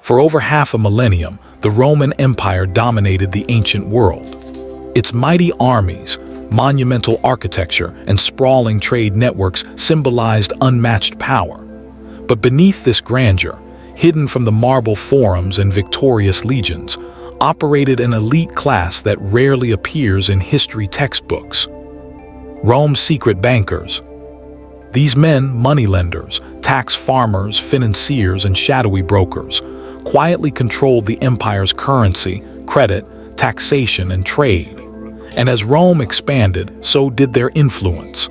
For over half a millennium, the Roman Empire dominated the ancient world. Its mighty armies, monumental architecture, and sprawling trade networks symbolized unmatched power. But beneath this grandeur, hidden from the marble forums and victorious legions, operated an elite class that rarely appears in history textbooks. Rome's secret bankers. These men, moneylenders, tax farmers, financiers, and shadowy brokers, quietly controlled the empire's currency, credit, taxation, and trade. And as Rome expanded, so did their influence.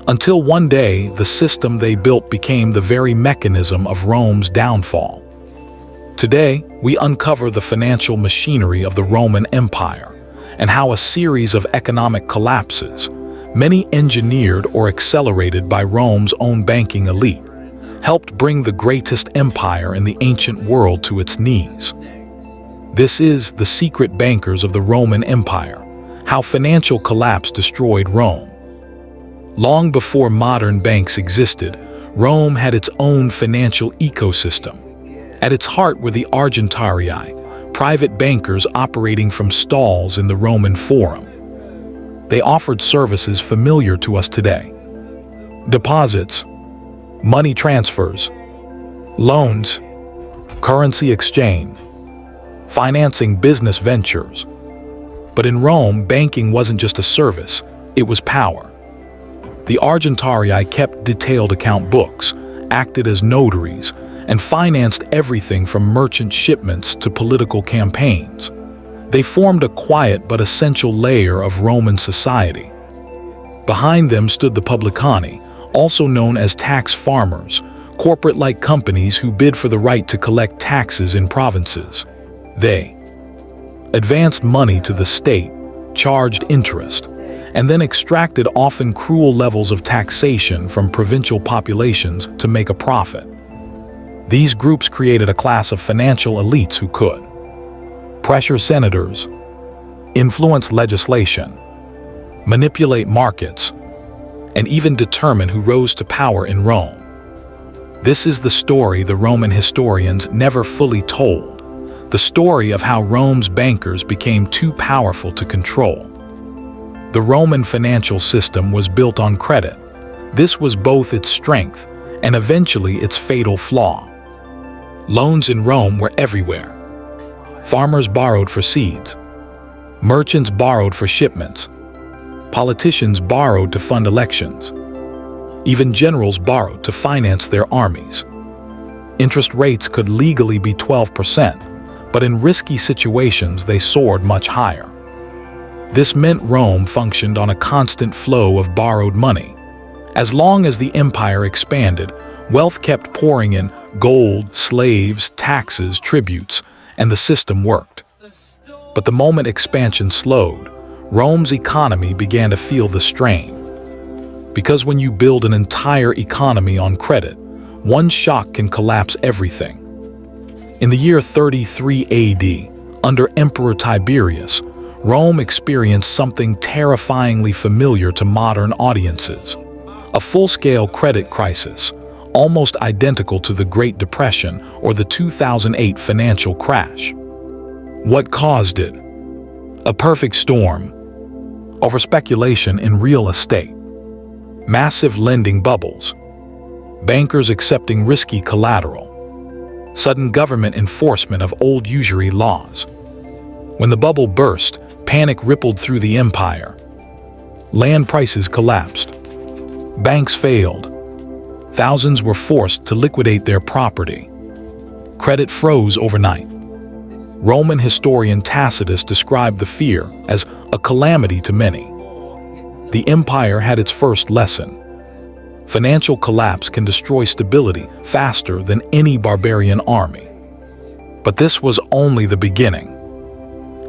Until one day, the system they built became the very mechanism of Rome's downfall. Today, we uncover the financial machinery of the Roman Empire and how a series of economic collapses, many engineered or accelerated by Rome's own banking elite, helped bring the greatest empire in the ancient world to its knees. This is the secret bankers of the Roman Empire, how financial collapse destroyed Rome. Long before modern banks existed, Rome had its own financial ecosystem. At its heart were the argentarii, private bankers operating from stalls in the Roman Forum. They offered services familiar to us today: deposits, money transfers, loans, currency exchange, financing business ventures. But in Rome, banking wasn't just a service, it was power. The argentarii kept detailed account books, acted as notaries, and financed everything from merchant shipments to political campaigns. They formed a quiet but essential layer of Roman society. Behind them stood the publicani, also known as tax farmers, corporate-like companies who bid for the right to collect taxes in provinces. They advanced money to the state, charged interest, and then extracted often cruel levels of taxation from provincial populations to make a profit. These groups created a class of financial elites who could pressure senators, influence legislation, manipulate markets, and even determine who rose to power in Rome. This is the story the Roman historians never fully told, the story of how Rome's bankers became too powerful to control. The Roman financial system was built on credit. This was both its strength and eventually its fatal flaw. Loans in Rome were everywhere. Farmers borrowed for seeds. Merchants borrowed for shipments. Politicians borrowed to fund elections. Even generals borrowed to finance their armies. Interest rates could legally be 12%, but in risky situations they soared much higher. This meant Rome functioned on a constant flow of borrowed money. As long as the empire expanded, wealth kept pouring in: gold, slaves, taxes, tributes, and the system worked. But the moment expansion slowed, Rome's economy began to feel the strain. Because when you build an entire economy on credit, one shock can collapse everything. In the year 33 AD, under Emperor Tiberius, Rome experienced something terrifyingly familiar to modern audiences: a full-scale credit crisis, almost identical to the Great Depression or the 2008 financial crash. What caused it? A perfect storm: overspeculation in real estate, massive lending bubbles, bankers accepting risky collateral, sudden government enforcement of old usury laws. When the bubble burst, panic rippled through the empire. Land prices collapsed. Banks failed. Thousands were forced to liquidate their property. Credit froze overnight. Roman historian Tacitus described the fear as a calamity to many. The empire had its first lesson. Financial collapse can destroy stability faster than any barbarian army. But this was only the beginning.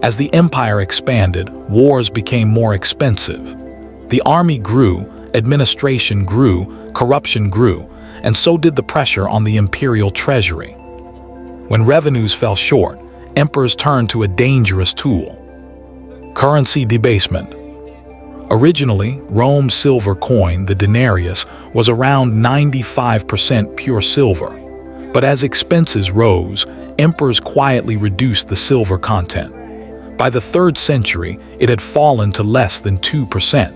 As the empire expanded, wars became more expensive. The army grew, administration grew, corruption grew, and so did the pressure on the imperial treasury. When revenues fell short, emperors turned to a dangerous tool: currency debasement. Originally, Rome's silver coin, the denarius, was around 95% pure silver. But as expenses rose, emperors quietly reduced the silver content. By the 3rd century, it had fallen to less than 2%.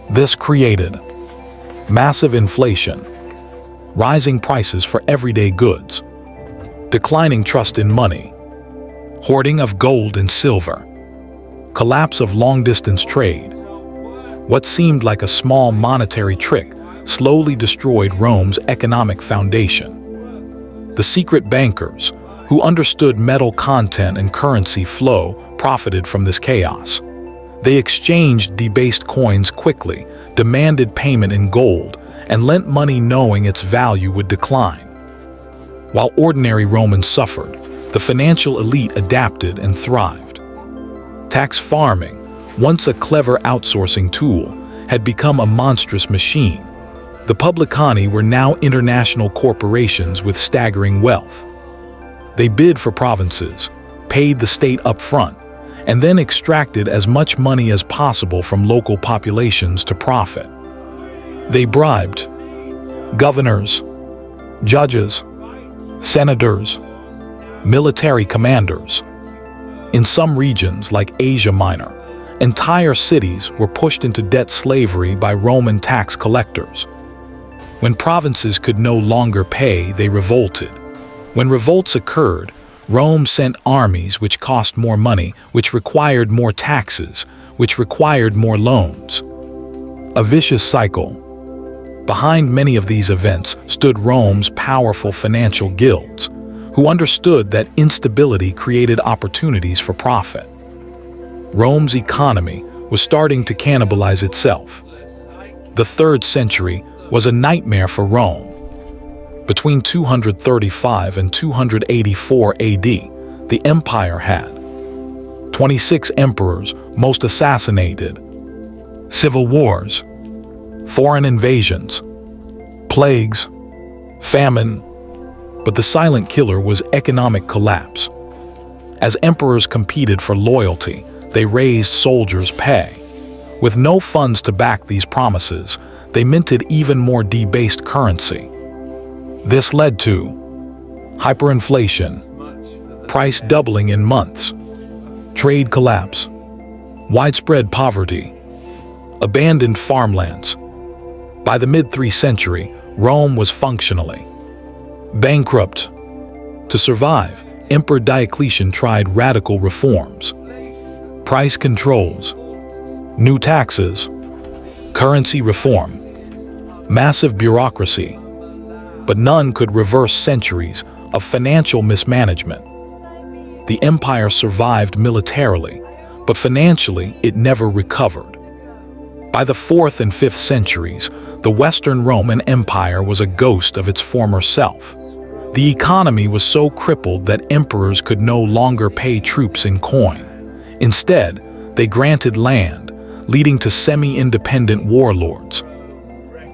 This created massive inflation, rising prices for everyday goods, declining trust in money, hoarding of gold and silver, collapse of long-distance trade. What seemed like a small monetary trick slowly destroyed Rome's economic foundation. The secret bankers, who understood metal content and currency flow, profited from this chaos. They exchanged debased coins quickly, demanded payment in gold, and lent money knowing its value would decline. While ordinary Romans suffered, the financial elite adapted and thrived. Tax farming, once a clever outsourcing tool, had become a monstrous machine. The publicani were now international corporations with staggering wealth. They bid for provinces, paid the state up front, and then extracted as much money as possible from local populations to profit. They bribed governors, judges, senators, military commanders. In some regions, like Asia Minor, entire cities were pushed into debt slavery by Roman tax collectors. When provinces could no longer pay, they revolted. When revolts occurred, Rome sent armies which cost more money, which required more taxes, which required more loans. A vicious cycle. Behind many of these events stood Rome's powerful financial guilds, who understood that instability created opportunities for profit. Rome's economy was starting to cannibalize itself. The 3rd century was a nightmare for Rome. Between 235 and 284 AD, the empire had 26 emperors, most assassinated, civil wars, foreign invasions, plagues, famine, but the silent killer was economic collapse. As emperors competed for loyalty, they raised soldiers' pay. With no funds to back these promises, they minted even more debased currency. This led to hyperinflation, price doubling in months, trade collapse, widespread poverty, abandoned farmlands. By the mid-3rd century, Rome was functionally bankrupt. To survive, Emperor Diocletian tried radical reforms: price controls, new taxes, currency reform, massive bureaucracy. But none could reverse centuries of financial mismanagement. The empire survived militarily, but financially it never recovered. By the 4th and 5th centuries, the Western Roman Empire was a ghost of its former self. The economy was so crippled that emperors could no longer pay troops in coin. Instead, they granted land, leading to semi-independent warlords.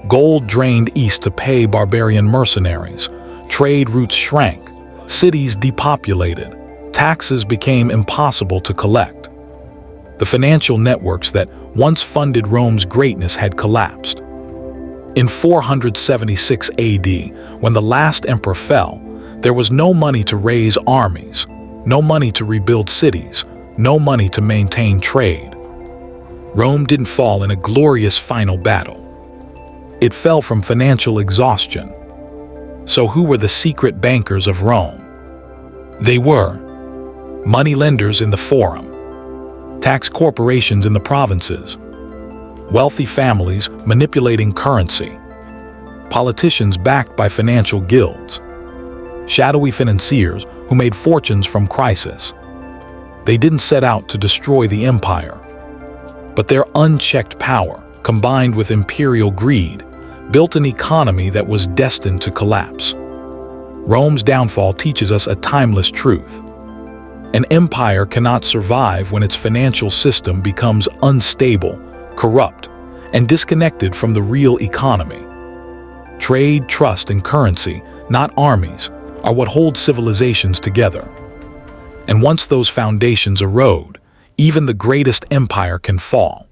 Gold drained east to pay barbarian mercenaries. Trade routes shrank. Cities depopulated. Taxes became impossible to collect. The financial networks that once funded Rome's greatness had collapsed. In 476 AD, when the last emperor fell, there was no money to raise armies, no money to rebuild cities, no money to maintain trade. Rome didn't fall in a glorious final battle. It fell from financial exhaustion. So who were the secret bankers of Rome? They were moneylenders in the Forum, tax corporations in the provinces, wealthy families manipulating currency, politicians backed by financial guilds, shadowy financiers who made fortunes from crisis. They didn't set out to destroy the empire, but their unchecked power, combined with imperial greed, built an economy that was destined to collapse. Rome's downfall teaches us a timeless truth. An empire cannot survive when its financial system becomes unstable, corrupt, and disconnected from the real economy. Trade, trust, and currency, not armies, are what hold civilizations together. And once those foundations erode, even the greatest empire can fall.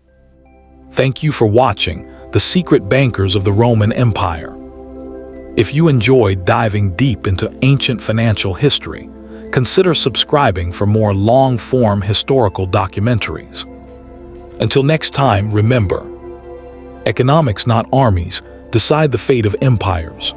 Thank you for watching The Secret Bankers of the Roman Empire. If you enjoyed diving deep into ancient financial history, consider subscribing for more long-form historical documentaries. Until next time, remember, economics, not armies, decide the fate of empires.